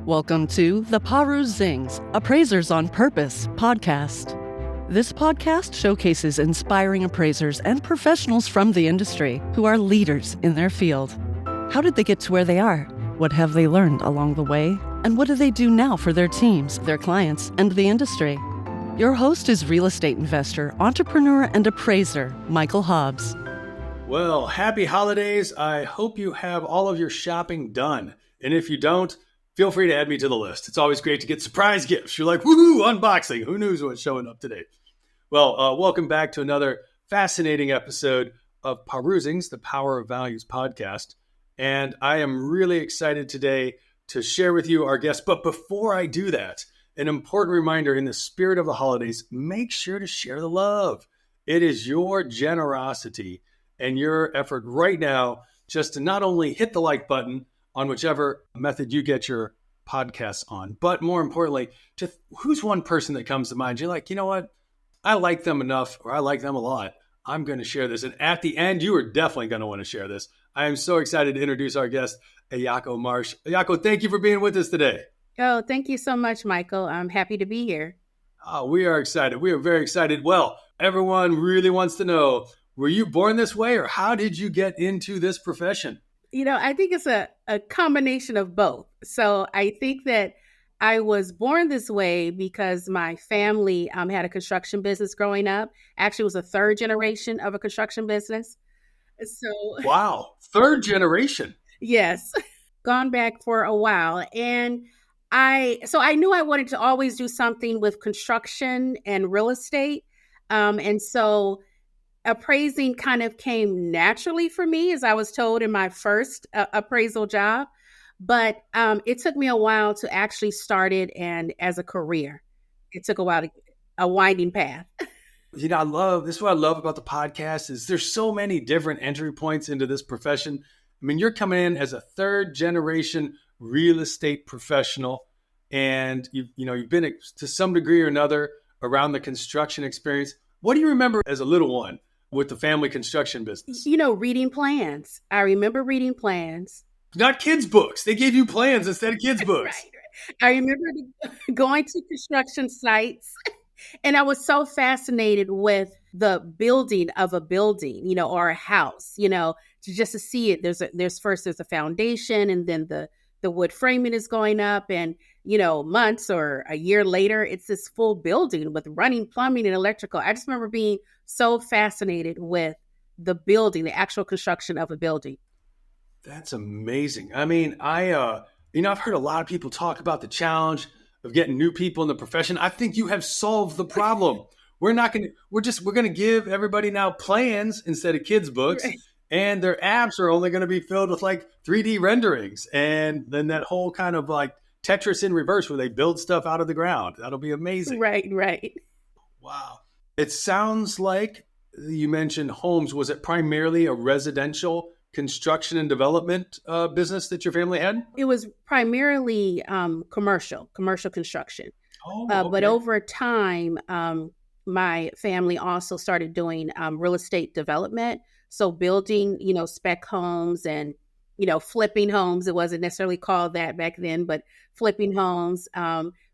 Welcome to the Paru Zings, Appraisers on Purpose podcast. This podcast showcases inspiring appraisers and professionals from the industry who are leaders in their field. How did they get to where they are? What have they learned along the way? And what do they do now for their teams, their clients, and the industry? Your host is real estate investor, entrepreneur, and appraiser, Michael Hobbs. Well, happy holidays. I hope you have all of your shopping done. And if you don't, feel free to add me to the list. It's always great to get surprise gifts. You're like, woohoo, unboxing. Who knows what's showing up today? Well, welcome back to another fascinating episode of Perusing's The Power of Values podcast. And I am really excited today to share with you our guest. But before I do that, an important reminder in the spirit of the holidays, make sure to share the love. It is your generosity and your effort right now just to not only hit the like button on whichever method you get your podcasts on, but more importantly, who's one person that comes to mind? You're like, you know what? I like them enough, or I like them a lot. I'm going to share this. And at the end, you are definitely going to want to share this. I am so excited to introduce our guest, Ayako Marsh. Ayako, thank you for being with us today. Oh, thank you so much, Michael. I'm happy to be here. Oh, we are excited. We are very excited. Well, everyone really wants to know, were you born this way, or how did you get into this profession? You know, I think it's a combination of both. So I think that I was born this way because my family had a construction business growing up. Actually, it was a third generation of a construction business. So wow, third generation. Yes, gone back for a while. And I knew I wanted to always do something with construction and real estate. And so appraising kind of came naturally for me, as I was told in my first appraisal job. But it took me a while to actually start it, and as a career, it took a while, a winding path. You know, this is what I love about the podcast is there's so many different entry points into this profession. I mean, you're coming in as a third generation real estate professional, and you've been to some degree or another around the construction experience. What do you remember as a little one with the family construction business? You know, reading plans. I remember reading plans. Not kids' books. They gave you plans instead of kids' books. Right. I remember going to construction sites, and I was so fascinated with the building of a building, or a house, just to see it. There's a foundation, and then the wood framing is going up, and months or a year later, it's this full building with running plumbing and electrical. I just remember being so fascinated with the building, the actual construction of a building. That's amazing. I mean, I've heard a lot of people talk about the challenge of getting new people in the profession. I think you have solved the problem. We're going to give everybody now plans instead of kids' books. Right. And their apps are only going to be filled with like 3D renderings. And then that whole kind of like Tetris in reverse where they build stuff out of the ground. That'll be amazing. Right. Wow. It sounds like you mentioned homes. Was it primarily a residential construction and development business that your family had? It was primarily commercial construction. Oh, okay. But over time, my family also started doing real estate development. So building, spec homes and, flipping homes. It wasn't necessarily called that back then, but flipping homes,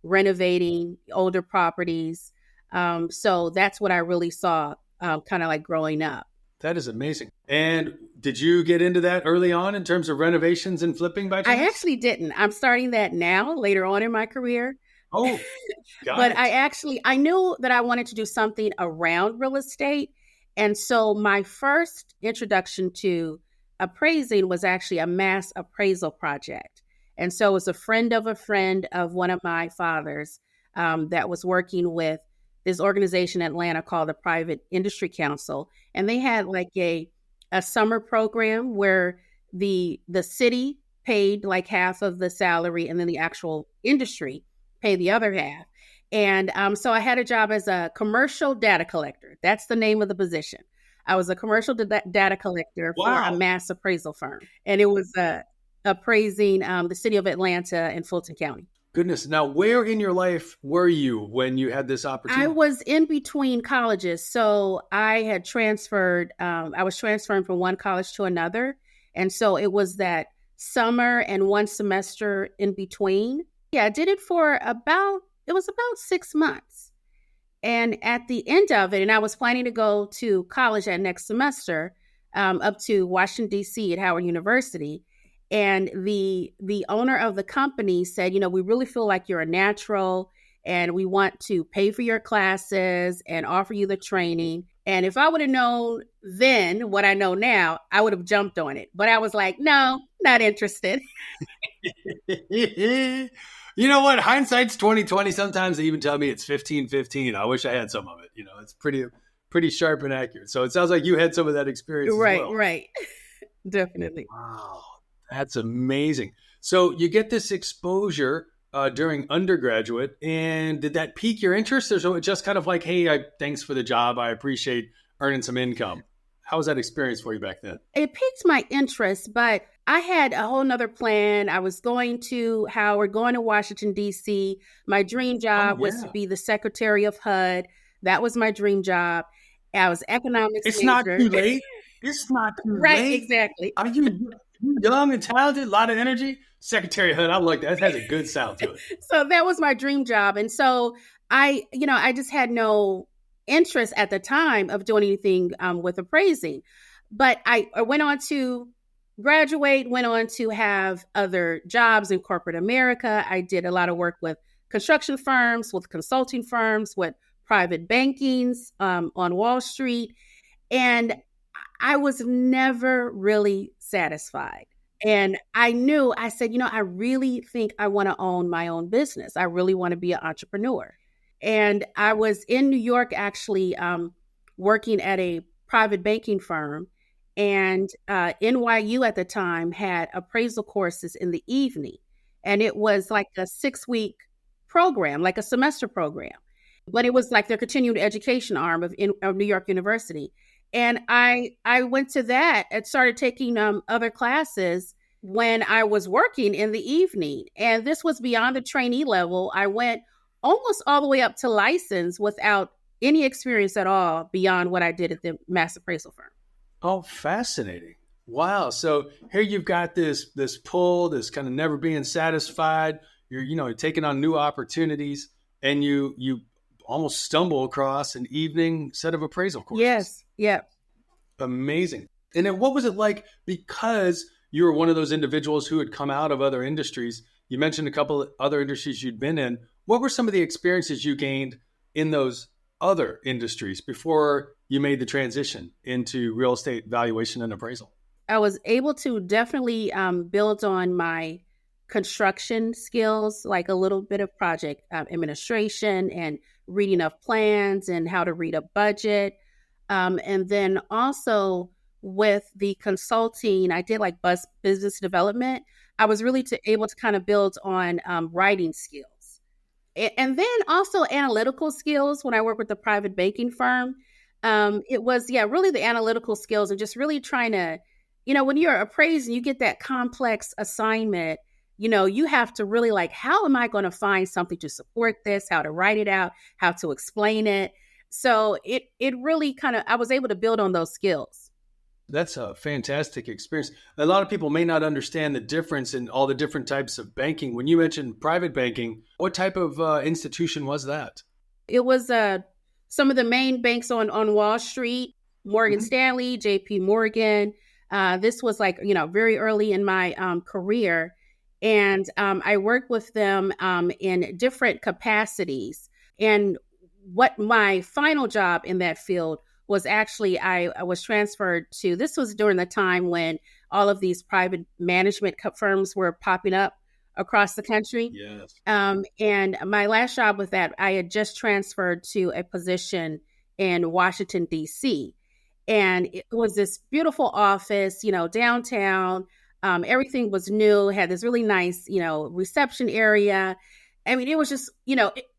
renovating older properties. So that's what I really saw kind of like growing up. That is amazing. And did you get into that early on in terms of renovations and flipping by chance? I actually didn't. I'm starting that now, later on in my career. Oh, got but it. I knew that I wanted to do something around real estate. And so my first introduction to appraising was actually a mass appraisal project. And so it was a friend of one of my fathers that was working with this organization in Atlanta called the Private Industry Council. And they had like a summer program where the city paid like half of the salary, and then the actual industry paid the other half. And so I had a job as a commercial data collector. That's the name of the position. I was a commercial data collector for a mass appraisal firm. And it was appraising the city of Atlanta and Fulton County. Goodness. Now, where in your life were you when you had this opportunity? I was in between colleges. So I had transferred. I was transferring from one college to another. And so it was that summer and one semester in between Yeah, I did it for it was about 6 months. And at the end of it, and I was planning to go to college that next semester, up to Washington, D.C. at Howard University. And the owner of the company said, we really feel like you're a natural and we want to pay for your classes and offer you the training. And if I would have known then what I know now, I would have jumped on it. But I was like, no, not interested. You know what? Hindsight's 2020. Sometimes they even tell me it's 15-15. I wish I had some of it. It's pretty sharp and accurate. So it sounds like you had some of that experience as well. Right. Definitely. Wow, that's amazing. So you get this exposure during undergraduate, and did that pique your interest? Or so it just kind of like, hey, thanks for the job. I appreciate earning some income. How was that experience for you back then? It piqued my interest, but I had a whole nother plan. I was going to Howard, going to Washington, D.C. My dream job was to be the secretary of HUD. That was my dream job. I was economics It's major. not too late. It's not too late. Right, exactly. Are you young and talented, a lot of energy? Secretary of HUD, I like that. That has a good sound to it. So that was my dream job. And so I just had no interest at the time of doing anything with appraising. But I went on to graduate, went on to have other jobs in corporate America. I did a lot of work with construction firms, with consulting firms, with private bankings on Wall Street. And I was never really satisfied. And I said, I really think I want to own my own business. I really want to be an entrepreneur. And I was in New York, actually working at a private banking firm. And NYU at the time had appraisal courses in the evening. And it was like a 6-week program, like a semester program. But it was like their continuing education arm of New York University. And I went to that and started taking other classes when I was working in the evening. And this was beyond the trainee level. I went almost all the way up to license without any experience at all beyond what I did at the mass appraisal firm. Oh, fascinating. Wow. So here you've got this pull, this kind of never being satisfied. You're taking on new opportunities, and you almost stumble across an evening set of appraisal courses. Yes. Yeah. Amazing. And then what was it like? Because you were one of those individuals who had come out of other industries. You mentioned a couple of other industries you'd been in. What were some of the experiences you gained in those other industries before you made the transition into real estate valuation and appraisal? I was able to definitely build on my construction skills, like a little bit of project administration and reading of plans and how to read a budget. And then also with the consulting, I did like business development. I was really able to kind of build on writing skills. And then also analytical skills when I worked with the private banking firm. It was, really the analytical skills and just really trying to, when you're appraising, you get that complex assignment, you have to really like, how am I going to find something to support this, how to write it out, how to explain it. So it really I was able to build on those skills. That's a fantastic experience. A lot of people may not understand the difference in all the different types of banking. When you mentioned private banking, what type of institution was that? It was some of the main banks on Wall Street, Morgan Stanley, JP Morgan. This was like, very early in my career. And I worked with them in different capacities. And what my final job in that field was actually, I was transferred to, this was during the time when all of these private management firms were popping up across the country. Yes. And my last job with that, I had just transferred to a position in Washington, D.C. And it was this beautiful office, downtown. Everything was new, had this really nice, reception area. I mean, it was just,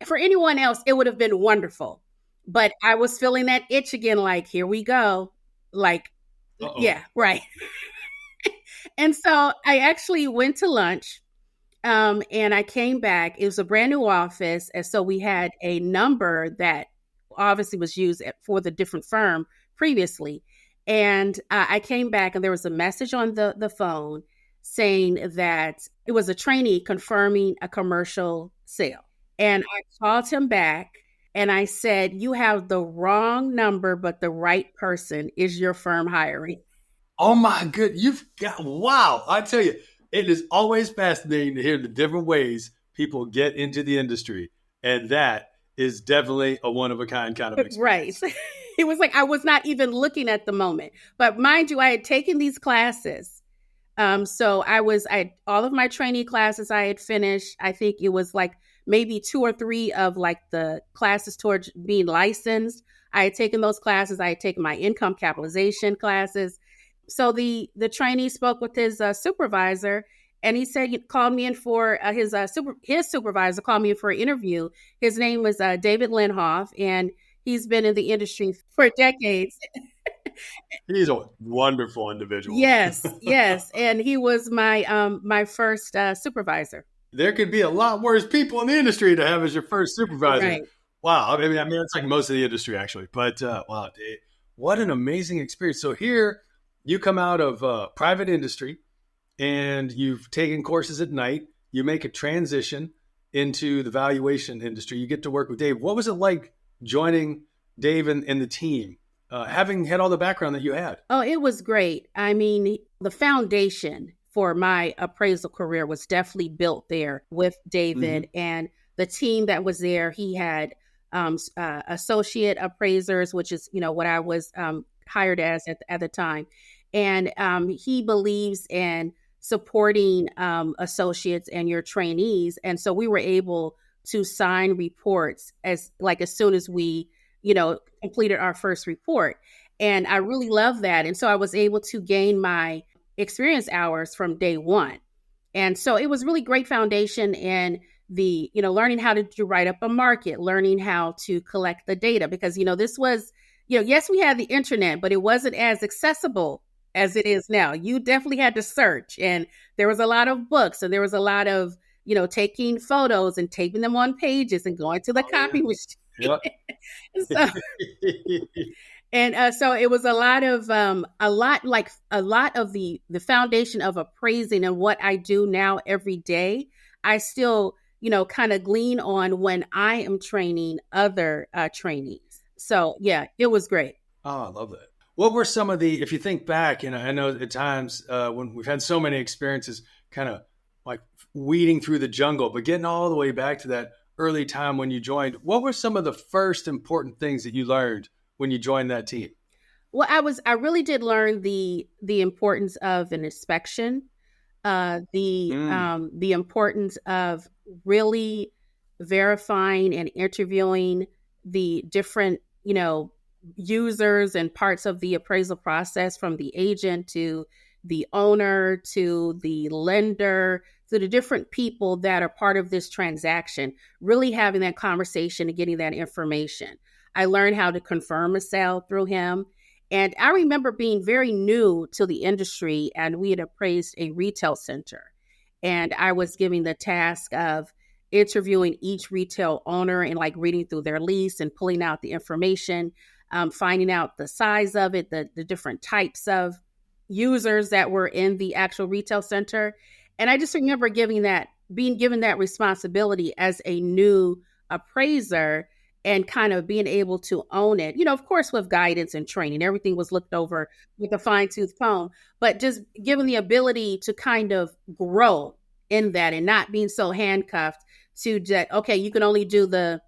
for anyone else, it would have been wonderful. But I was feeling that itch again, like, here we go. Like, yeah, right. And so I actually went to lunch and I came back. It was a brand new office. And so we had a number that obviously was used for the different firm previously. And I came back and there was a message on the phone saying that it was a trainee confirming a commercial sale. And I called him back and I said, "You have the wrong number, but the right person. Is your firm hiring?" Oh my good, you've got wow! I tell you, it is always fascinating to hear the different ways people get into the industry, and that is definitely a one of a kind of Right. experience. It was like I was not even looking at the moment. But mind you, I had taken these classes. So I all of my trainee classes I had finished. I think it was like maybe two or three of like the classes towards being licensed. I had taken those classes. I had taken my income capitalization classes. So the trainee spoke with his supervisor, and he said he called me in for his supervisor called me in for an interview. His name was David Linhoff, and he's been in the industry for decades. He's a wonderful individual. Yes, yes, and he was my first supervisor. There could be a lot worse people in the industry to have as your first supervisor. Right. Wow, I mean, it's like most of the industry actually, but wow, Dave, what an amazing experience. So here you come out of private industry and you've taken courses at night. You make a transition into the valuation industry. You get to work with Dave. What was it like joining Dave and the team, having had all the background that you had? Oh, it was great. I mean, the foundation for my appraisal career was definitely built there with David and the team that was there. He had associate appraisers, which is what I was hired as at the time, and he believes in supporting associates and your trainees, and so we were able to sign reports as soon as we completed our first report. And I really love that. And so I was able to gain my experience hours from day one. And so it was really great foundation in the, learning how to write up a market, learning how to collect the data, because, this was, yes, we had the internet, but it wasn't as accessible as it is now. You definitely had to search, and there was a lot of books, and there was a lot of, taking photos and taping them on pages and going to the copy machine. Yep. So, and so it was a lot of the foundation of appraising and what I do now every day. I still, kind of glean on when I am training other trainees. So yeah, it was great. Oh, I love that. What were some of the, if you think back, I know at times when we've had so many experiences, kind of like weeding through the jungle, but getting all the way back to that early time when you joined, what were some of the first important things that you learned when you joined that team? Well, I really did learn the importance of an inspection, the importance of really verifying and interviewing the different, users and parts of the appraisal process, from the agent to the owner to the lender to the different people that are part of this transaction, really having that conversation and getting that information. I learned how to confirm a sale through him. And I remember being very new to the industry, and we had appraised a retail center. And I was given the task of interviewing each retail owner and like reading through their lease and pulling out the information, finding out the size of it, the different types of users that were in the actual retail center. And I just remember being given that responsibility as a new appraiser and kind of being able to own it, of course, with guidance and training. Everything was looked over with a fine tooth comb, but just given the ability to kind of grow in that and not being so handcuffed to that, okay, you can only do the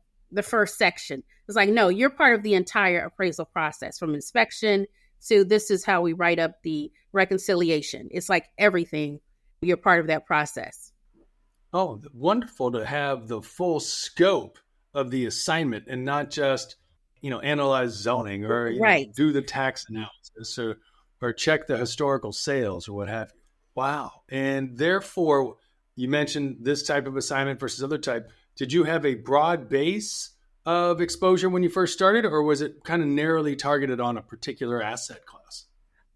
first section. It's like, no, you're part of the entire appraisal process, from inspection to this is how we write up the reconciliation. It's like everything, you're part of that process. Oh, wonderful to have the full scope of the assignment and not just, analyze zoning or Right. do the tax analysis or check the historical sales or what have you. Wow. And therefore, you mentioned this type of assignment versus other type. Did you have a broad base of exposure when you first started, or was it kind of narrowly targeted on a particular asset class?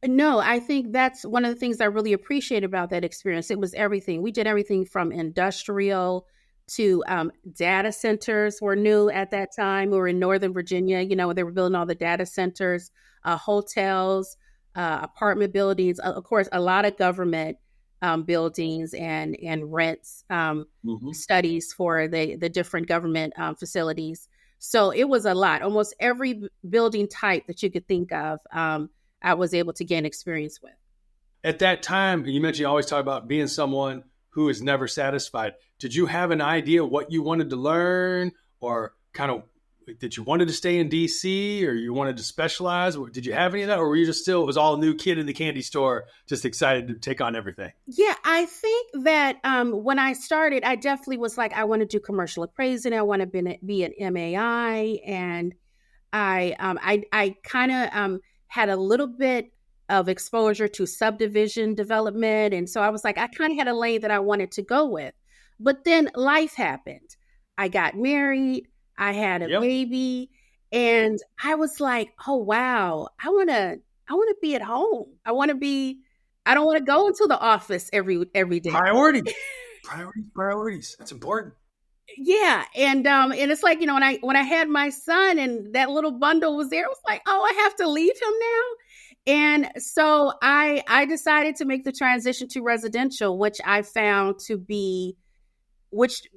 No, I think that's one of the things I really appreciate about that experience. It was everything. We did everything from industrial to data centers were new at that time. We were in Northern Virginia, they were building all the data centers, hotels, apartment buildings, of course, a lot of government buildings and rents Mhm. studies for the different government facilities. So it was a lot. Almost every building type that you could think of, I was able to gain experience with. At that time, you mentioned you always talk about being someone who is never satisfied. Did you have an idea what you wanted to learn, or kind of did you wanted to stay in DC, or you wanted to specialize? Or did you have any of that, or were you just still it was all new kid in the candy store, just excited to take on everything? Yeah, I think that when I started, I definitely was like, I want to do commercial appraising. I want to be an MAI, and I kind of had a little bit of exposure to subdivision development, and so I was like, I kind of had a lane that I wanted to go with. But then life happened. I got married. I had a Yep. baby, and I was like, oh wow, I want to be at home. I don't want to go into the office every day. Priorities. Priorities. That's important. Yeah, and it's like, when I had my son and that little bundle was there, it was like, oh, I have to leave him now. And so I decided to make the transition to residential, which I found to be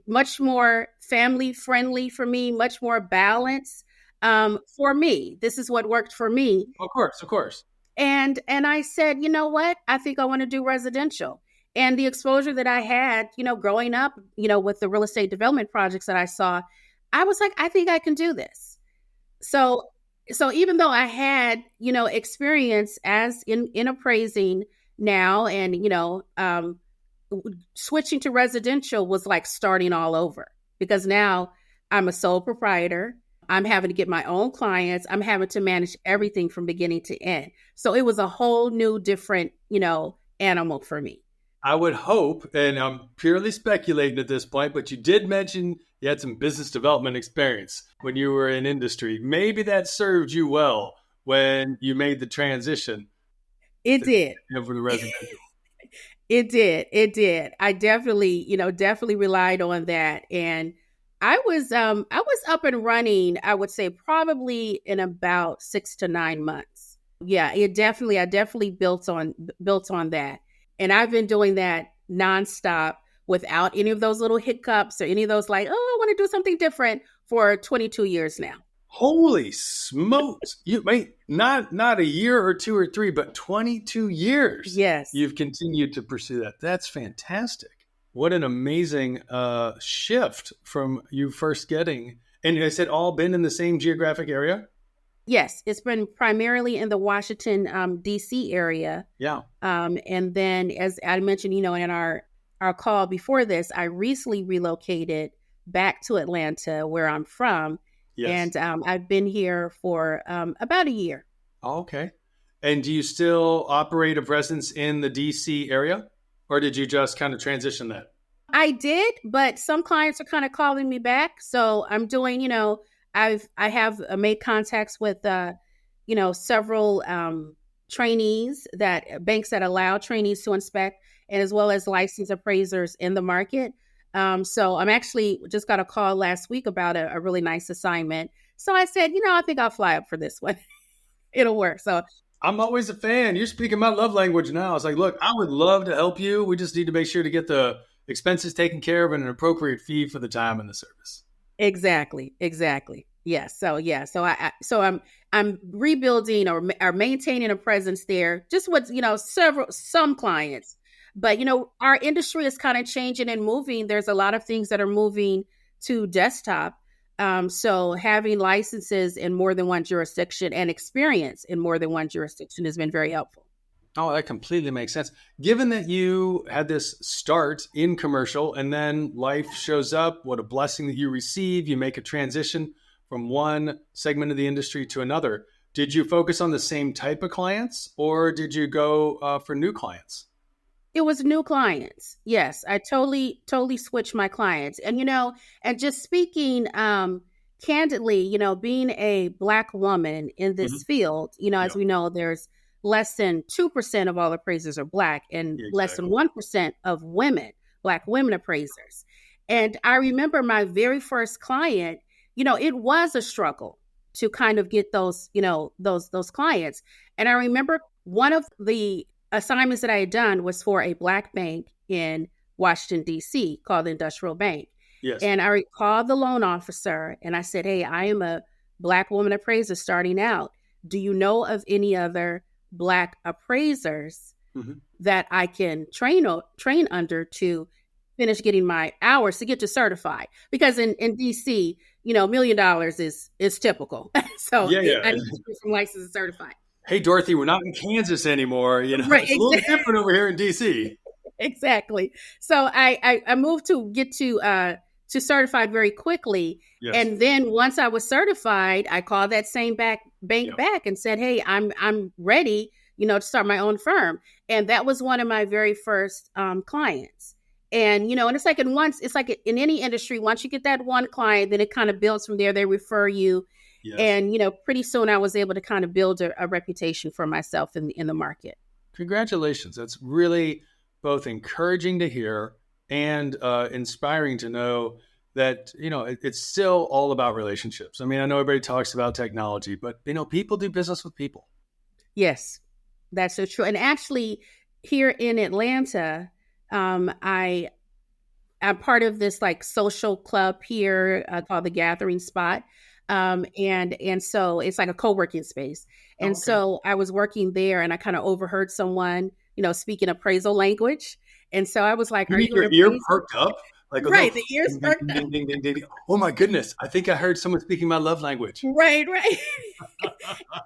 much more family friendly for me, much more balanced for me. This is what worked for me. Of course, of course. And I said, you know what? I think I want to do residential. And the exposure that I had, growing up, with the real estate development projects that I saw, I was like, I think I can do this. So so even though I had, experience as in appraising now, and switching to residential was like starting all over, because now I'm a sole proprietor. I'm having to get my own clients. I'm having to manage everything from beginning to end. So it was a whole new different, animal for me. I would hope, and I'm purely speculating at this point, but you did mention you had some business development experience when you were in industry. Maybe that served you well when you made the transition It did. over the residential. It did. It did. I definitely, definitely relied on that. And I was up and running, I would say probably in about 6 to 9 months. Yeah, I definitely built on that. And I've been doing that nonstop without any of those little hiccups or any of those like, oh, I want to do something different for 22 years now. Holy smokes! You wait, not a year or two or three, but 22 years. Yes. You've continued to pursue that. That's fantastic. What an amazing shift from you first getting. And has it all been in the same geographic area? Yes, it's been primarily in the Washington, D.C. area. Yeah. And then, as I mentioned, in our call before this, I recently relocated back to Atlanta, where I'm from. Yes. And I've been here for about a year. Oh, okay. And do you still operate a presence in the DC area, or did you just kind of transition that? I did, but some clients are kind of calling me back. So I'm doing, I have made contacts with, several trainees, that banks that allow trainees to inspect, and as well as licensed appraisers in the market. So I'm actually just got a call last week about a really nice assignment. So I said, I think I'll fly up for this one. It'll work. So I'm always a fan. You're speaking my love language now. It's like, look, I would love to help you. We just need to make sure to get the expenses taken care of and an appropriate fee for the time and the service. exactly. Yes. So yeah. I'm rebuilding or maintaining a presence there. Just with some clients, but our industry is kind of changing and moving. There's a lot of things that are moving to desktop. So having licenses in more than one jurisdiction and experience in more than one jurisdiction has been very helpful. Oh, that completely makes sense. Given that you had this start in commercial and then life shows up, what a blessing that you receive. You make a transition from one segment of the industry to another. Did you focus on the same type of clients, or did you go for new clients? It was new clients. Yes, I totally switched my clients. And just speaking candidly, being a Black woman in Hmm. this field, Yeah, as we know, there's less than 2% of all appraisers are Black, and less than exactly. 1% of Black women appraisers. And I remember my very first client, it was a struggle to kind of get those clients. And I remember one of the assignments that I had done was for a Black bank in Washington, D.C., called the Industrial Bank. Yes. And I called the loan officer and I said, hey, I am a Black woman appraiser starting out. Do you know of any other Black appraisers that I can train under to finish getting my hours to get to certified? Because in DC, $1 million is typical. So I need to be from licensed and certified. Hey, Dorothy, we're not in Kansas anymore. Right, it's a little different over here in DC. Exactly. So I moved to get to certified very quickly. Yes. And then once I was certified, I called that same bank back and said, hey, I'm ready, to start my own firm. And that was one of my very first clients. And, and it's like in any industry, once you get that one client, then it kind of builds from there. They refer you. Yes. And, pretty soon I was able to kind of build a reputation for myself in the market. Congratulations. That's really both encouraging to hear and inspiring to know that, it's still all about relationships. I mean, I know everybody talks about technology, but, people do business with people. Yes, that's so true. And actually here in Atlanta, I'm part of this like social club here called the Gathering Spot. And so it's like a co-working space. And so I was working there and I kind of overheard someone, speaking appraisal language. And so I was like, are you your ear perked up? Like, right, the ears perked up. Ding, ding, ding. Oh my goodness. I think I heard someone speaking my love language. Right.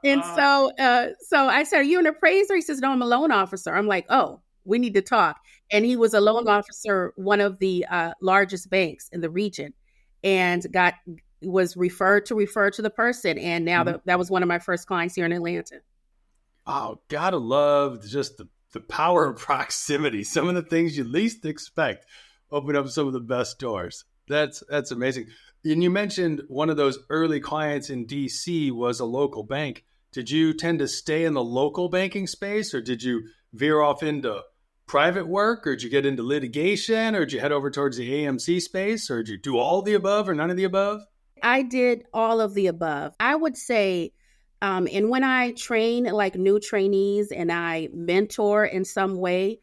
And so I said, are you an appraiser? He says, no, I'm a loan officer. I'm like, oh, we need to talk. And he was a loan officer, one of the largest banks in the region, and was referred to the person. And now that was one of my first clients here in Atlanta. Oh, gotta love just the power of proximity. Some of the things you least expect open up some of the best doors. That's amazing. And you mentioned one of those early clients in DC was a local bank. Did you tend to stay in the local banking space, or did you veer off into private work, or did you get into litigation, or did you head over towards the AMC space, or did you do all the above or none of the above? I did all of the above. I would say, and when I train like new trainees and I mentor in some way,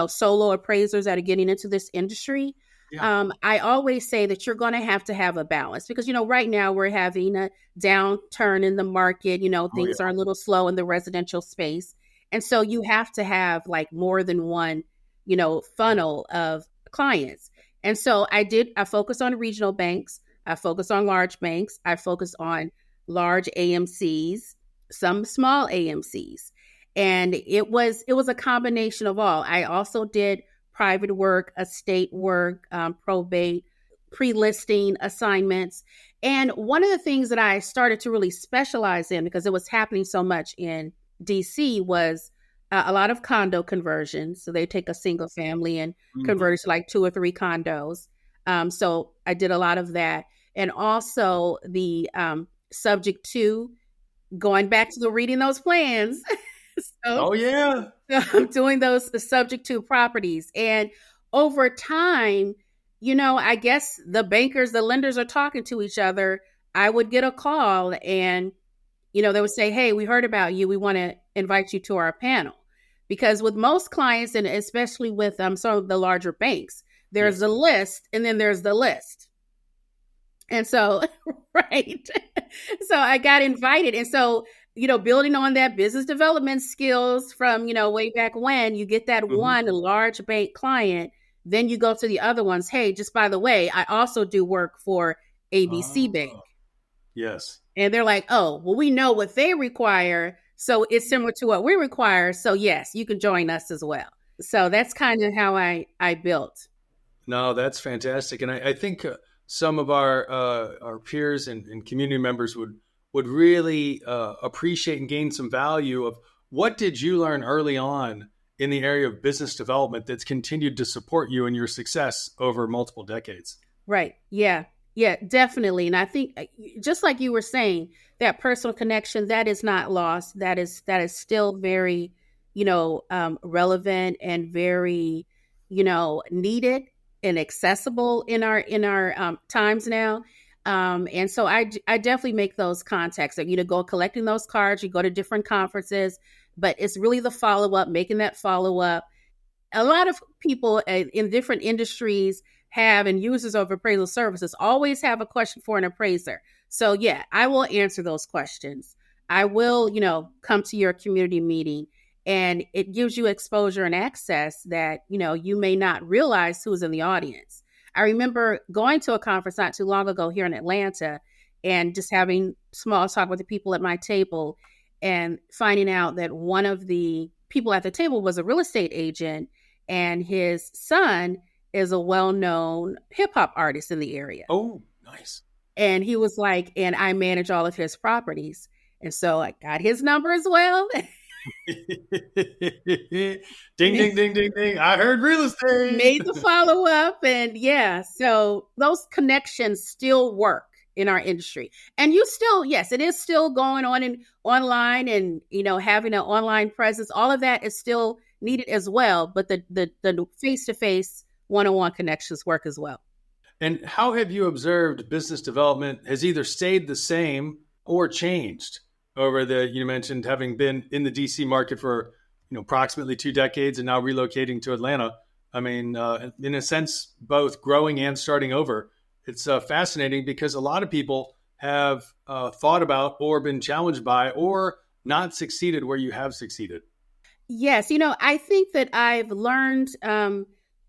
solo appraisers that are getting into this industry, I always say that you're going to have a balance because, right now we're having a downturn in the market, things are a little slow in the residential space. And so you have to have like more than one, funnel of clients. And so I focus on regional banks. I focus on large banks. I focus on large AMCs, some small AMCs. And it was a combination of all. I also did private work, estate work, probate, pre-listing assignments. And one of the things that I started to really specialize in, because it was happening so much in DC, was a lot of condo conversions. So they take a single family and convert it to like 2 or 3 condos. So I did a lot of that. And also the subject to going back to reading those plans. I'm doing the subject to properties. And over time, I guess the bankers, the lenders are talking to each other. I would get a call and, they would say, hey, we heard about you. We want to invite you to our panel. Because with most clients, and especially with some of the larger banks, there's a list and then there's the list. And so, right. So I got invited. And so, building on that business development skills from, way back when, you get that one large bank client, then you go to the other ones. Hey, just by the way, I also do work for ABC Bank. Yes. And they're like, oh, well, we know what they require. So it's similar to what we require. So yes, you can join us as well. So that's kind of how I built. No, that's fantastic. And I think some of our peers and community members would really appreciate and gain some value of what did you learn early on in the area of business development that's continued to support you and your success over multiple decades. Right. Yeah. Yeah, definitely. And I think just like you were saying, that personal connection, that is not lost. That is still very, relevant and very, needed and accessible in our times now. And so I definitely make those contacts. Go collecting those cards, you go to different conferences, but it's really the follow-up, making that follow-up. A lot of people in different industries have and users of appraisal services always have a question for an appraiser. So yeah, I will answer those questions. I will, come to your community meeting, and it gives you exposure and access that, you may not realize who's in the audience. I remember going to a conference not too long ago here in Atlanta and just having small talk with the people at my table and finding out that one of the people at the table was a real estate agent, and his son is a well-known hip hop artist in the area. Oh, nice. And he was like, and I manage all of his properties. And so I got his number as well. Ding, ding, ding, ding, ding. I heard real estate. Made the follow-up. And yeah, so those connections still work in our industry. And you still, yes, it is still going on in online, and, having an online presence, all of that is still needed as well. But the face-to-face one-on-one connections work as well. And how have you observed business development has either stayed the same or changed over you mentioned having been in the DC market for, approximately 2 decades and now relocating to Atlanta. I mean, in a sense, both growing and starting over. It's fascinating because a lot of people have thought about or been challenged by or not succeeded where you have succeeded. Yes. I think that I've learned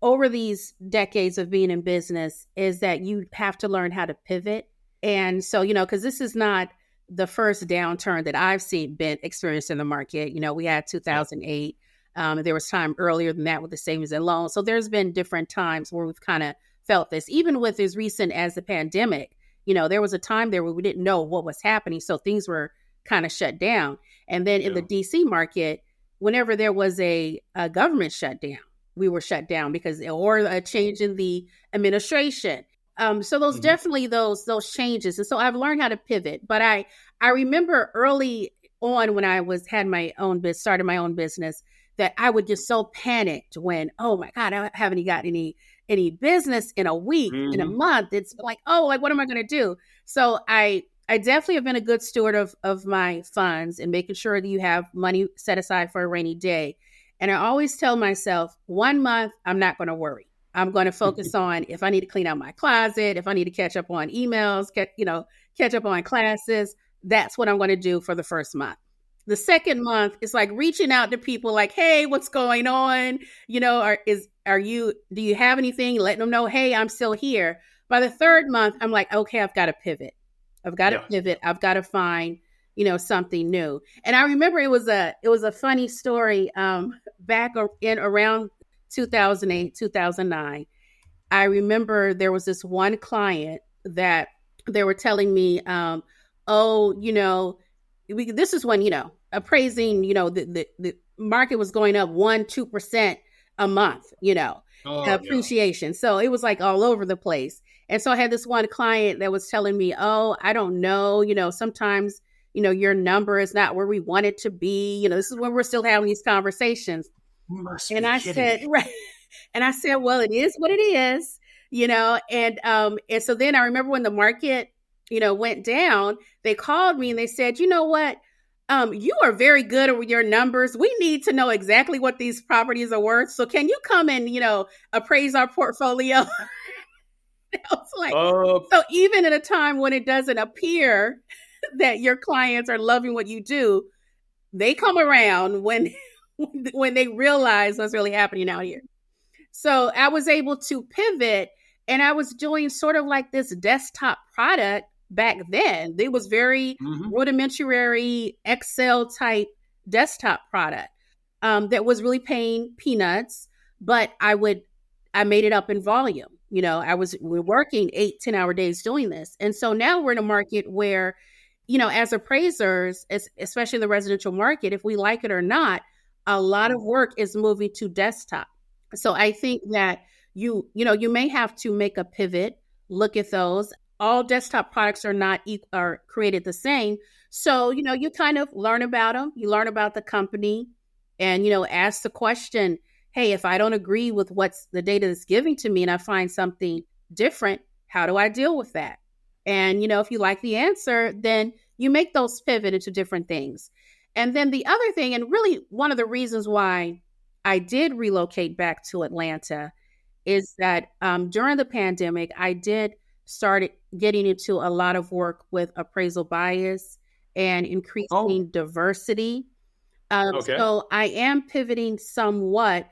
over these decades of being in business is that you have to learn how to pivot. And so, because this is not the first downturn that I've been experienced in the market. We had 2008. There was time earlier than that with the savings and loans. So there's been different times where we've kind of felt this, even with as recent as the pandemic. There was a time there where we didn't know what was happening. So things were kind of shut down. And then in the DC market, whenever there was a government shutdown, we were shut down or a change in the administration. So those definitely those changes. And so I've learned how to pivot. But I remember early on when I started my own business, that I would get so panicked when, oh my God, I haven't got any business in a week, in a month. It's like, what am I going to do? So I definitely have been a good steward of my funds and making sure that you have money set aside for a rainy day. And I always tell myself, 1 month, I'm not going to worry. I'm going to focus on if I need to clean out my closet, if I need to catch up on emails, catch up on classes. That's what I'm going to do for the first month. The second month is like reaching out to people like, hey, what's going on? Do you have anything? Letting them know, hey, I'm still here. By the third month, I'm like, okay, I've got to pivot. I've got to find, something new. And I remember it was a funny story back in around 2008, 2009. I remember there was this one client that they were telling me, this is when, appraising, the market was going up 1-2% a month, appreciation. Yeah. So it was like all over the place. And so I had this one client that was telling me, I don't know, sometimes, your number is not where we want it to be. This is when we're still having these conversations. And I said, right. And I said, well, it is what it is, and so then I remember when the market, went down, they called me and they said, you know what? You are very good with your numbers. We need to know exactly what these properties are worth. So can you come and, appraise our portfolio? I was like, so even at a time when it doesn't appear that your clients are loving what you do, they come around when they realize what's really happening out here. So I was able to pivot, and I was doing sort of like this desktop product back then. It was very rudimentary Excel type desktop product that was really paying peanuts, but I made it up in volume. We're working 8-10 hour days doing this. And so now we're in a market where, as appraisers, especially in the residential market, if we like it or not, a lot of work is moving to desktop. So I think that you may have to make a pivot, look at those. All desktop products are created the same. So, you kind of learn about them, you learn about the company, and, ask the question, hey, if I don't agree with what's the data that's giving to me and I find something different, how do I deal with that? And, if you like the answer, then you make those pivot into different things. And then the other thing, and really one of the reasons why I did relocate back to Atlanta is that during the pandemic, I did started getting into a lot of work with appraisal bias and Oh, increasing diversity. okay. So I am pivoting somewhat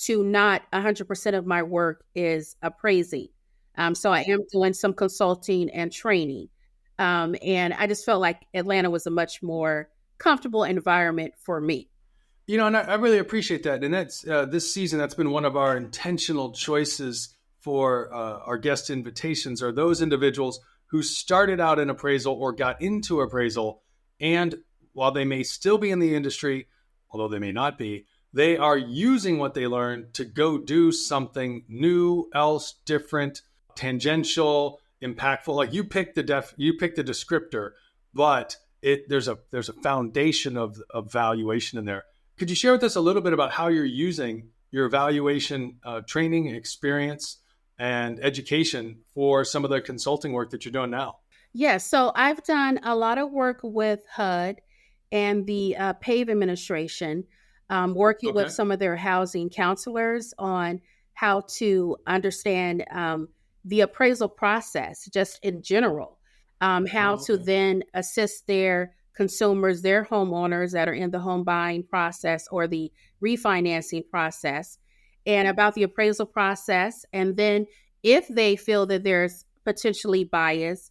to not 100% of my work is appraising. So I am doing some consulting and training. And I just felt like Atlanta was a much more comfortable environment for me. And I really appreciate that. And that's this season, that's been one of our intentional choices for our guest invitations are those individuals who started out in appraisal or got into appraisal. And while they may still be in the industry, although they may not be, they are using what they learned to go do something new, else, different, tangential, impactful. Like you picked the descriptor, but there's a foundation of valuation in there. Could you share with us a little bit about how you're using your evaluation training experience and education for some of the consulting work that you're doing now? Yes, so I've done a lot of work with HUD and the PAVE administration, working with Okay. some of their housing counselors on how to understand the appraisal process just in general, how Oh, to okay. then assist their consumers, their homeowners that are in the home buying process or the refinancing process, and about the appraisal process. And then if they feel that there's potentially bias,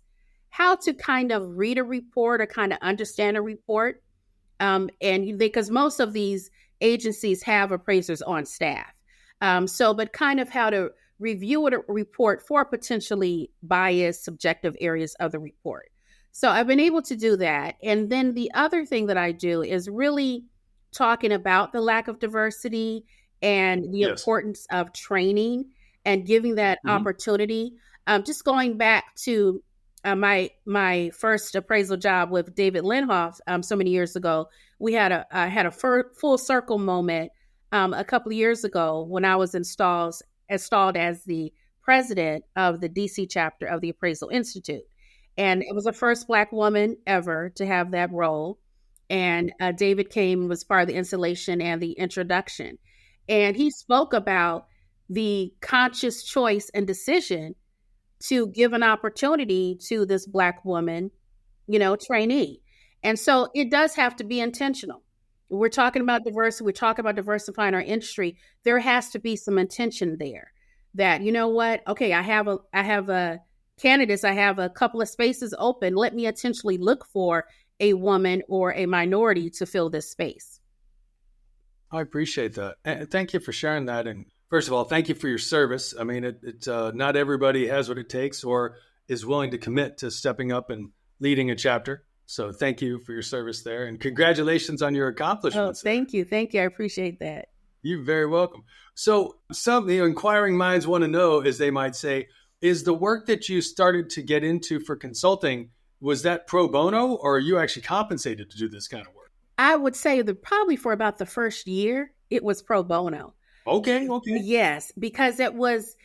how to kind of read a report or kind of understand a report. And because most of these agencies have appraisers on staff. But kind of how to review a report for potentially biased, subjective areas of the report. So I've been able to do that. And then the other thing that I do is really talking about the lack of diversity and the Yes. importance of training and giving that Hmm. opportunity. Just going back to my first appraisal job with David Linhoff so many years ago, I had a full circle moment a couple of years ago when I was installed as the president of the DC chapter of the Appraisal Institute, and it was the first Black woman ever to have that role. And David came was part of the installation and the introduction, and he spoke about the conscious choice and decision to give an opportunity to this Black woman, trainee. And so it does have to be intentional. We're talking about diversity, we're talking about diversifying our industry. There has to be some intention there that, you know what, okay, I have a candidates, I have a couple of spaces open. Let me intentionally look for a woman or a minority to fill this space. I appreciate that. And thank you for sharing that. And first of all, thank you for your service. I mean, not everybody has what it takes or is willing to commit to stepping up and leading a chapter. So thank you for your service there. And congratulations on your Oh, accomplishments there. thank you. Thank you. I appreciate that. You're very welcome. So some inquiring minds want to know, as they might say, is the work that you started to get into for consulting, was that pro bono or are you actually compensated to do this kind of work? I would say that probably for about the first year, it was pro bono. Okay, okay. Yes, because it was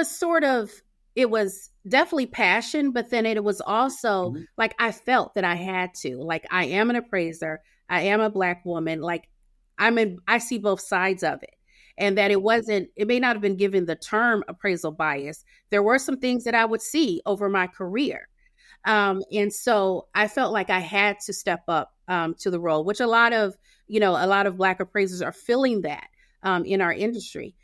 sort of it was definitely passion, but then it was also Mhm. like I felt that I had to. Like I am an appraiser, I am a Black woman, like I see both sides of it. And that it may not have been given the term appraisal bias. There were some things that I would see over my career. And so I felt like I had to step up to the role, which a lot of Black appraisers are feeling that in our industry.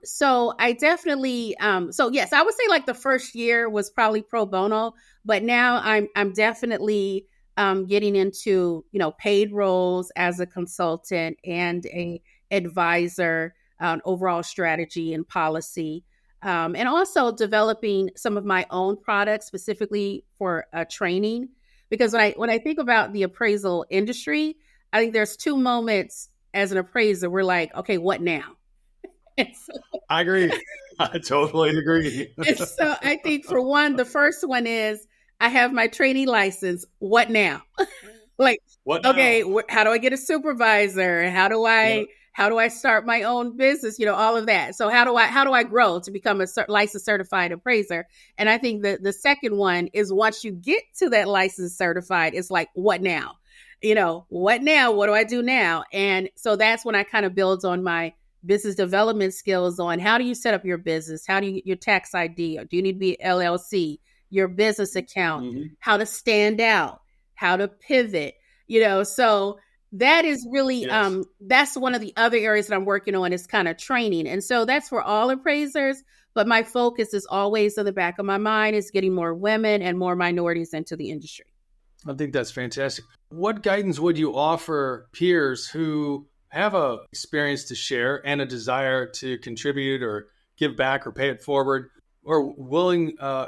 So I definitely, so yes, I would say like the first year was probably pro bono, but now I'm definitely getting into paid roles as a consultant and a advisor on overall strategy and policy, and also developing some of my own products specifically for training. Because when I think about the appraisal industry, I think there's two moments as an appraiser. We're like, okay, what now? And so, I agree. I totally agree. and so I think for one, the first one is I have my trainee license. What now? Like, What okay, now? how do I get a supervisor? Yeah. How do I start my own business? All of that. So how do I grow to become a licensed certified appraiser? And I think that the second one is once you get to that licensed certified, it's like, what now? What now? What do I do now? And so that's when I kind of build on my business development skills on how do you set up your business? How do you your tax ID? Or do you need to be LLC? Your business account, how to stand out, how to pivot, so that is really Yes. that's one of the other areas that I'm working on is kind of training. And so that's for all appraisers, but my focus is always in the back of my mind is getting more women and more minorities into the industry. I think that's fantastic. What guidance would you offer peers who have a experience to share and a desire to contribute or give back or pay it forward, or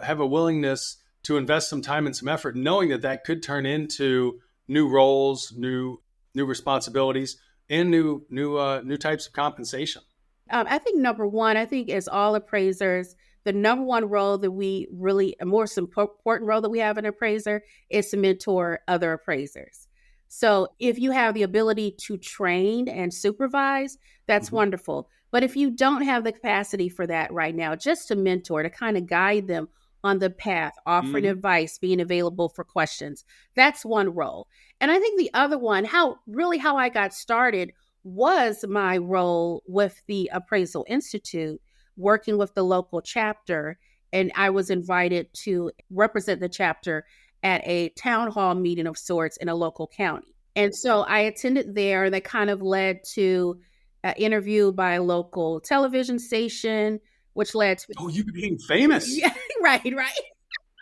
have a willingness to invest some time and some effort, knowing that that could turn into new roles, new responsibilities, and new types of compensation? I think number one, as all appraisers, the number one role that we really, a more important role that we have an appraiser is to mentor other appraisers. So if you have the ability to train and supervise, that's wonderful. But if you don't have the capacity for that right now, just to mentor, to kind of guide them on the path, offering advice, being available for questions, that's one role. And I think the other one, how I got started was my role with the Appraisal Institute, working with the local chapter. And I was invited to represent the chapter at a town hall meeting of sorts in a local county. And so I attended there, and that kind of led to an interview by a local television station, which led to... Oh, you became famous. Yeah, right.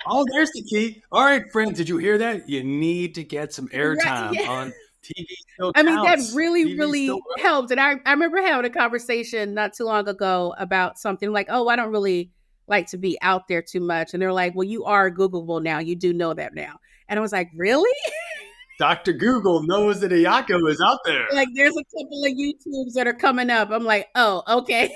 Oh, there's the key. All right, friends, did you hear that? You need to get some airtime Right, yeah. on TV. Still I mean, that counts. really, TV really still helped. And I remember having a conversation not too long ago about something like, oh, I don't really like to be out there too much. And they're like, well, you are Googleable now. You do know that now. And I was like, really? Dr. Google knows that Ayako is out there. Like, there's a couple of YouTubes that are coming up. I'm like, oh, okay.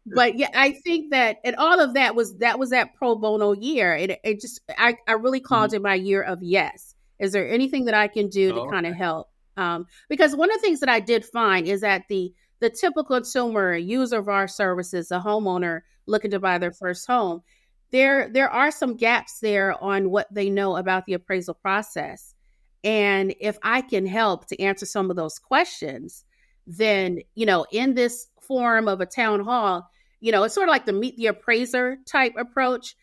But yeah, I think that, and all of that was that pro bono year. It just, I really called it my year of yes. Is there anything that I can do to kind of help? Because one of the things that I did find is that the typical consumer user of our services, a homeowner looking to buy their first home, there are some gaps there on what they know about the appraisal process. And if I can help to answer some of those questions, then, in this form of a town hall, it's sort of like the meet the appraiser type approach.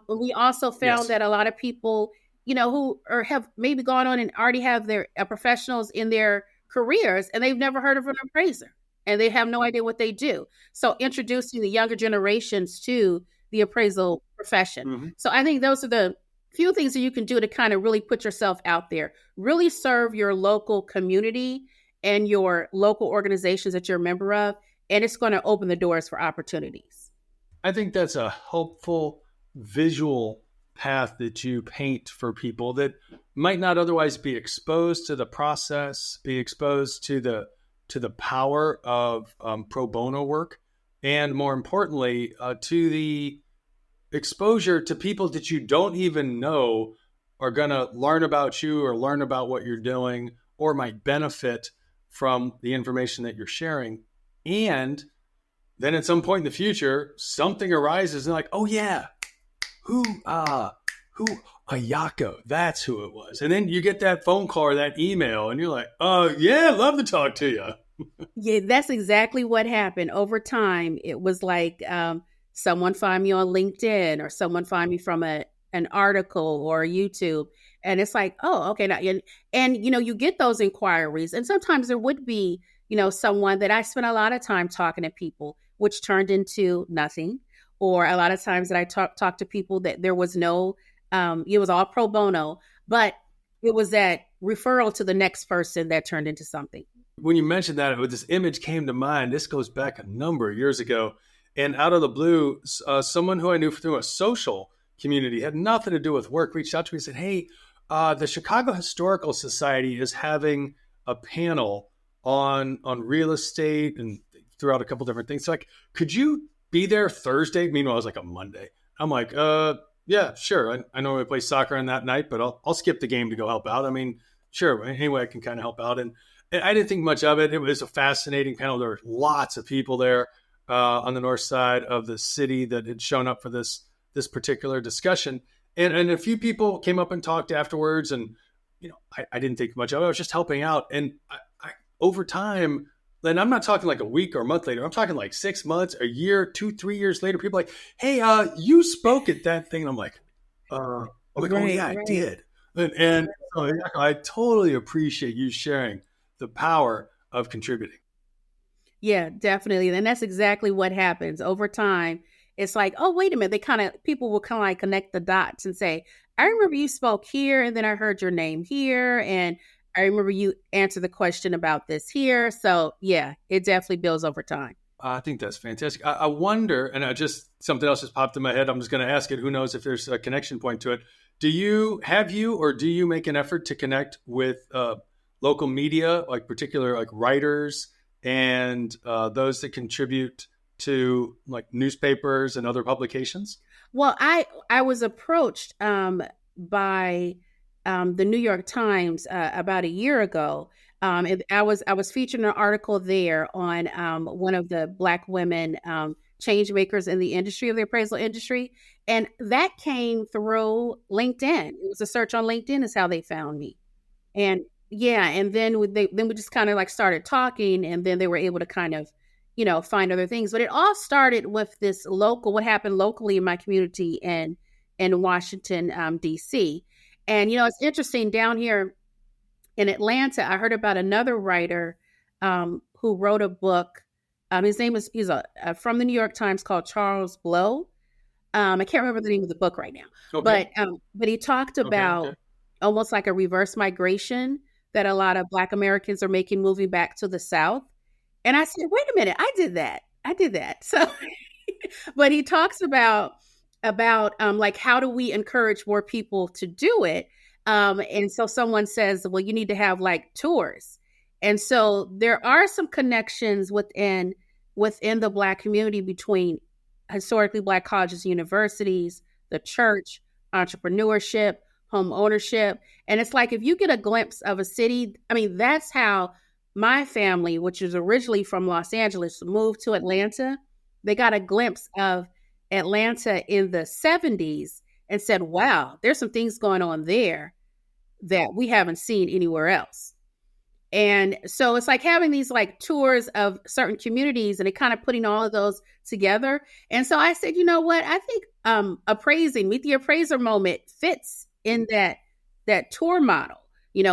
We also found that a lot of people, who have maybe gone on and already have their professionals in their careers, and they've never heard of an appraiser, and they have no idea what they do. So introducing the younger generations to the appraisal profession. So I think those are the few things that you can do to kind of really put yourself out there, really serve your local community and your local organizations that you're a member of, and it's going to open the doors for opportunities. I think that's a helpful visual path that you paint for people that might not otherwise be exposed to the process, be exposed to the power of pro bono work, and more importantly, to the exposure to people that you don't even know are going to learn about you or learn about what you're doing or might benefit from the information that you're sharing. And then at some point in the future, something arises and like, oh yeah, who Ayako, that's who it was. And then you get that phone call or that email and you're like, oh yeah, love to talk to you. Yeah, that's exactly what happened. Over time, it was like someone find me on LinkedIn or someone find me from an article or YouTube. And it's like, oh, okay. Now, and you get those inquiries. And sometimes there would be, someone that I spent a lot of time talking to people, which turned into nothing. Or a lot of times that I talked to people that there was no, it was all pro bono, but it was that referral to the next person that turned into something. When you mentioned that, this image came to mind. This goes back a number of years ago. And out of the blue, someone who I knew through a social community, had nothing to do with work, reached out to me and said, hey, the Chicago Historical Society is having a panel on real estate and threw out a couple different things. So like, could you be there Thursday? Meanwhile, it was like a Monday. I'm like, yeah, sure. I normally play soccer on that night, but I'll skip the game to go help out. I mean, sure. Anyway, I can kind of help out. And I didn't think much of it. It was a fascinating panel. There were lots of people there on the north side of the city that had shown up for this particular discussion. And a few people came up and talked afterwards. And I didn't think much of it. I was just helping out. And over time, and I'm not talking like a week or a month later, I'm talking like 6 months, a year, 2, 3 years later, people are like, hey, you spoke at that thing. And I'm like, oh yeah, I did. And so I totally appreciate you sharing the power of contributing. Yeah, definitely. And that's exactly what happens over time. It's like, oh, wait a minute. People will kind of like connect the dots and say, I remember you spoke here and then I heard your name here. And I remember you answered the question about this here. So yeah, it definitely builds over time. I think that's fantastic. I wonder, and something else just popped in my head. I'm just going to ask it. Who knows if there's a connection point to it. Do you make an effort to connect with local media, like particular like writers and those that contribute to like newspapers and other publications? Well, I was approached by the New York Times about a year ago. I was featured in an article there on one of the Black women change makers in the industry of the appraisal industry, and that came through LinkedIn. It was a search on LinkedIn is how they found me, and yeah, and then we just kind of like started talking, and then they were able to kind of find other things. But it all started with what happened locally in my community in Washington, D.C. And, it's interesting down here in Atlanta, I heard about another writer who wrote a book. He's from the New York Times called Charles Blow. I can't remember the name of the book right now, Okay. but he talked about almost like a reverse migration that a lot of Black Americans are making, moving back to the South. And I said, wait a minute, I did that. So, but he talks about like, how do we encourage more people to do it? And so someone says, well, you need to have like tours. And so there are some connections within the Black community between historically Black colleges and universities, the church, entrepreneurship, home ownership. And it's like, if you get a glimpse of a city, I mean, that's how my family, which is originally from Los Angeles, moved to Atlanta. They got a glimpse of Atlanta in the 70s and said, wow, there's some things going on there that we haven't seen anywhere else. And so it's like having these like tours of certain communities and it kind of putting all of those together. And so I said, you know what? I think appraising, meet the appraiser moment fits in that tour model,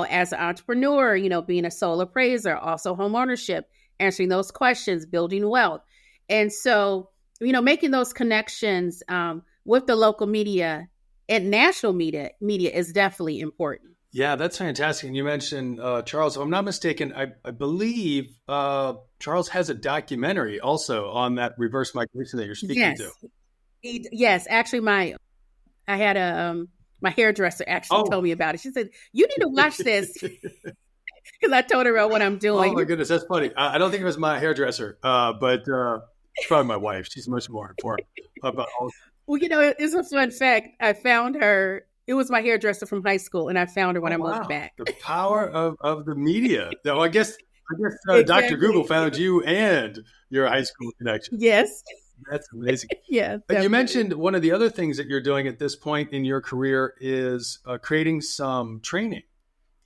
as an entrepreneur, being a sole appraiser, also home ownership, answering those questions, building wealth. And so, making those connections with the local media and national media is definitely important. Yeah, that's fantastic. And you mentioned Charles. If I'm not mistaken, I believe Charles has a documentary also on that reverse migration that you're speaking to. Yes, actually, my hairdresser actually told me about it. She said, you need to watch this because I told her about what I'm doing. Oh my goodness, that's funny. I don't think it was my hairdresser, but it's probably my wife. She's much more informed about all. Well, it's a fun fact. I found her. It was my hairdresser from high school, and I found her when I moved back. The power of the media. Well, I guess exactly. Dr. Google found you and your high school connection. Yes. That's amazing. Yeah. You mentioned one of the other things that you're doing at this point in your career is creating some training.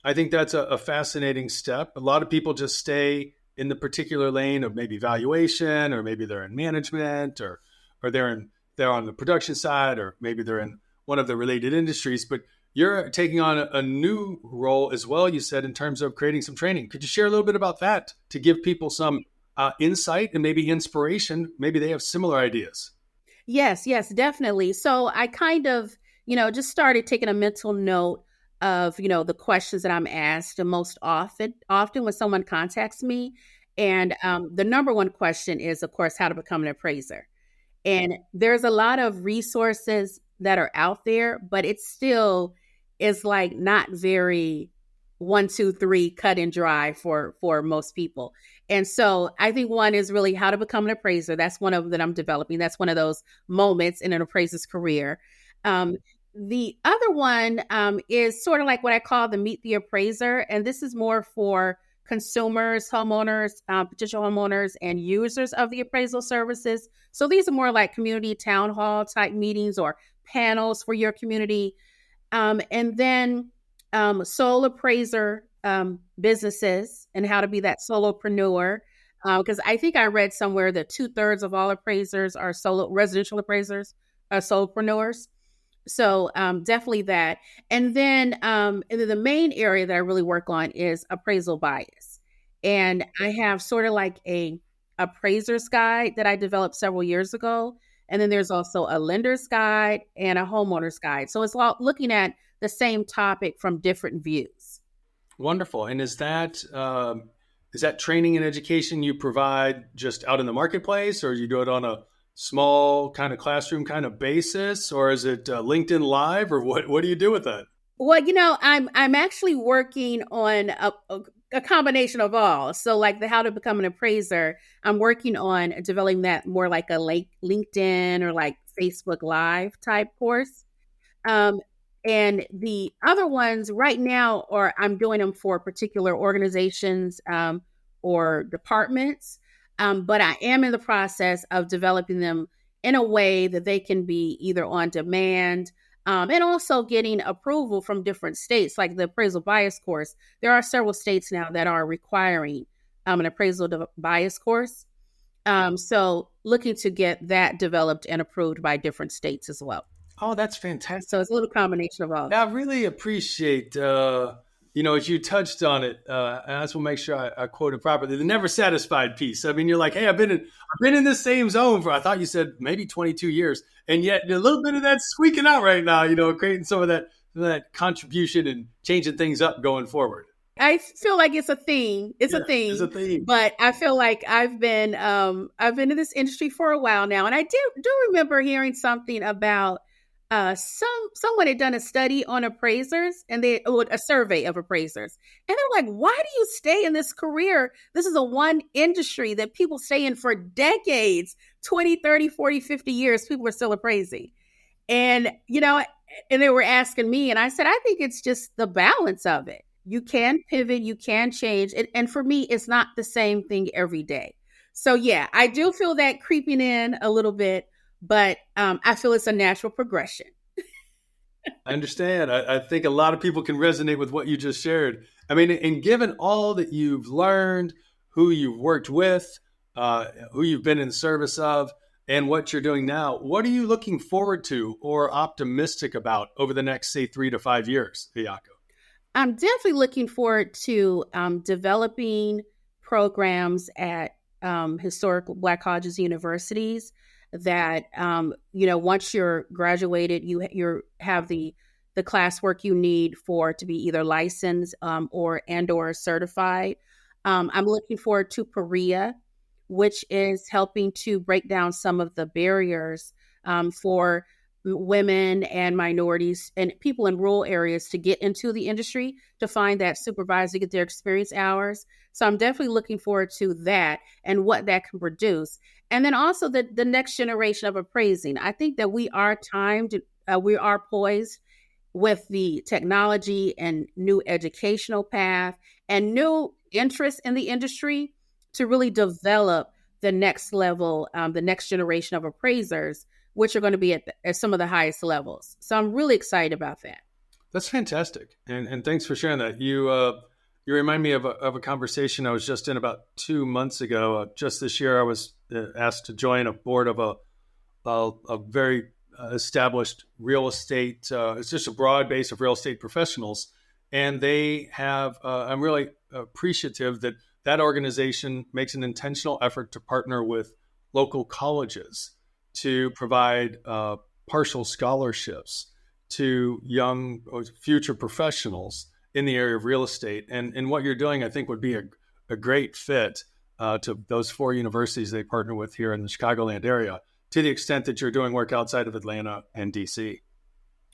I think that's a fascinating step. A lot of people just stay in the particular lane of maybe valuation, or maybe they're in management, or they're on the production side, or maybe they're in one of the related industries. But you're taking on a new role as well, you said, in terms of creating some training. Could you share a little bit about that to give people some insight and maybe inspiration? Maybe they have similar ideas. Yes, definitely. So I kind of, just started taking a mental note of, the questions that I'm asked most often when someone contacts me. And the number one question is, of course, how to become an appraiser. And there's a lot of resources that are out there, but it still is like not very 1, 2, 3 cut and dry for most people. And so I think one is really how to become an appraiser. That's one of them that I'm developing. That's one of those moments in an appraiser's career. The other one is sort of like what I call the Meet the Appraiser. And this is more for consumers, homeowners, potential homeowners, and users of the appraisal services. So these are more like community town hall type meetings or panels for your community. And then sole appraiser businesses and how to be that solopreneur. Because I think I read somewhere that 2/3 of all appraisers are solo residential appraisers, are solopreneurs. So definitely that. And then the main area that I really work on is appraisal bias. And I have sort of like a appraiser's guide that I developed several years ago. And then there's also a lender's guide and a homeowner's guide. So it's all looking at the same topic from different views. Wonderful. And is that training and education you provide just out in the marketplace, or you do it on a small kind of classroom kind of basis, or is it LinkedIn Live, or what do you do with that? Well, I'm actually working on a combination of all. So, like the how to become an appraiser, I'm working on developing that more like a LinkedIn or like Facebook Live type course. Um, and the other ones right now, or I'm doing them for particular organizations or departments. But I am in the process of developing them in a way that they can be either on demand and also getting approval from different states, like the appraisal bias course. There are several states now that are requiring an appraisal bias course. So looking to get that developed and approved by different states as well. Oh, that's fantastic. So it's a little combination of all. I really appreciate, as you touched on it, and I just will make sure I quote it properly, the never satisfied piece. I mean, you're like, hey, I've been in this same zone for, I thought you said maybe 22 years. And yet a little bit of that's squeaking out right now, creating some of that contribution and changing things up going forward. I feel like it's a theme. It's a theme. But I feel like I've been in this industry for a while now. And I do remember hearing something about someone had done a study on appraisers and a survey of appraisers. And they're like, why do you stay in this career? This is a one industry that people stay in for decades, 20, 30, 40, 50 years. People are still appraising. And, and they were asking me, and I said, I think it's just the balance of it. You can pivot, you can change. And for me, it's not the same thing every day. So yeah, I do feel that creeping in a little bit, but I feel it's a natural progression. I understand. I think a lot of people can resonate with what you just shared. I mean, and given all that you've learned, who you've worked with, who you've been in service of, and what you're doing now, what are you looking forward to or optimistic about over the next, say, 3 to 5 years, Ayako? I'm definitely looking forward to developing programs at historical Black colleges and universities that, once you're graduated, you have the classwork you need to be either licensed or certified. I'm looking forward to PREA, which is helping to break down some of the barriers for women and minorities and people in rural areas to get into the industry, to find that supervisor, get their experience hours. So I'm definitely looking forward to that and what that can produce. And then also the next generation of appraising. I think that we are poised with the technology and new educational path and new interest in the industry to really develop the next level, the next generation of appraisers, which are going to be at some of the highest levels. So I'm really excited about that. That's fantastic. And thanks for sharing that. You remind me of a conversation I was just in about 2 months ago. Just this year, I was asked to join a board of a very established real estate. It's just a broad base of real estate professionals. And they have, I'm really appreciative that organization makes an intentional effort to partner with local colleges to provide partial scholarships to young or future professionals in the area of real estate. And what you're doing, I think, would be a great fit to those 4 universities they partner with here in the Chicagoland area, to the extent that you're doing work outside of Atlanta and DC.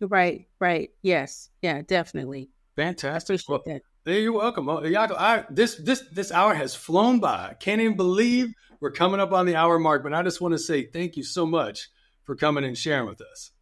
Right. Yes. Yeah, definitely. Fantastic. Well, you're welcome. Ayako, this hour has flown by. I can't even believe we're coming up on the hour mark, but I just want to say thank you so much for coming and sharing with us.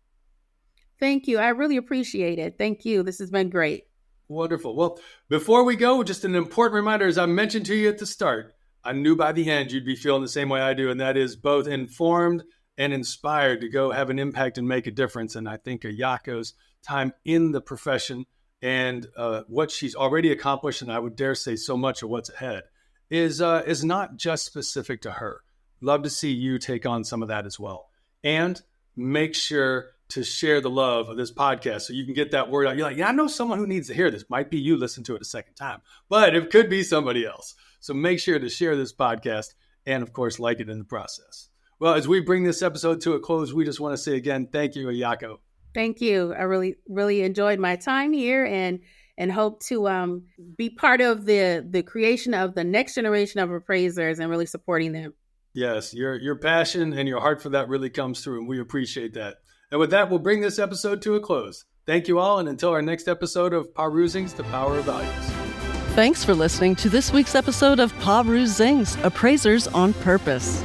Thank you. I really appreciate it. Thank you. This has been great. Wonderful. Well, before we go, just an important reminder, as I mentioned to you at the start, I knew by the end you'd be feeling the same way I do, and that is both informed and inspired to go have an impact and make a difference. And I think Ayako's time in the profession and what she's already accomplished, and I would dare say so much of what's ahead, is not just specific to her. Love to see you take on some of that as well. And make sure to share the love of this podcast so you can get that word out. You're like, yeah, I know someone who needs to hear this. Might be you listen to it a second time, but it could be somebody else. So make sure to share this podcast and, of course, like it in the process. Well, as we bring this episode to a close, we just want to say again, thank you, Ayako. Thank you. I really, really enjoyed my time here and hope to be part of the creation of the next generation of appraisers and really supporting them. Yes, your passion and your heart for that really comes through, and we appreciate that. And with that, we'll bring this episode to a close. Thank you all, and until our next episode of Perusing's The Power of Values. Thanks for listening to this week's episode of Perusing's Appraisers on Purpose.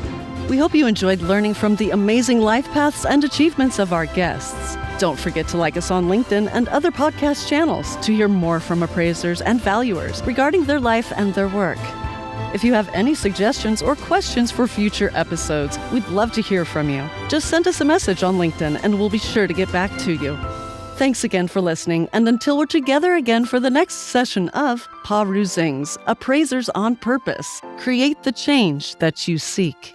We hope you enjoyed learning from the amazing life paths and achievements of our guests. Don't forget to like us on LinkedIn and other podcast channels to hear more from appraisers and valuers regarding their life and their work. If you have any suggestions or questions for future episodes, we'd love to hear from you. Just send us a message on LinkedIn and we'll be sure to get back to you. Thanks again for listening, and until we're together again for the next session of Perusing's Appraisers on Purpose, create the change that you seek.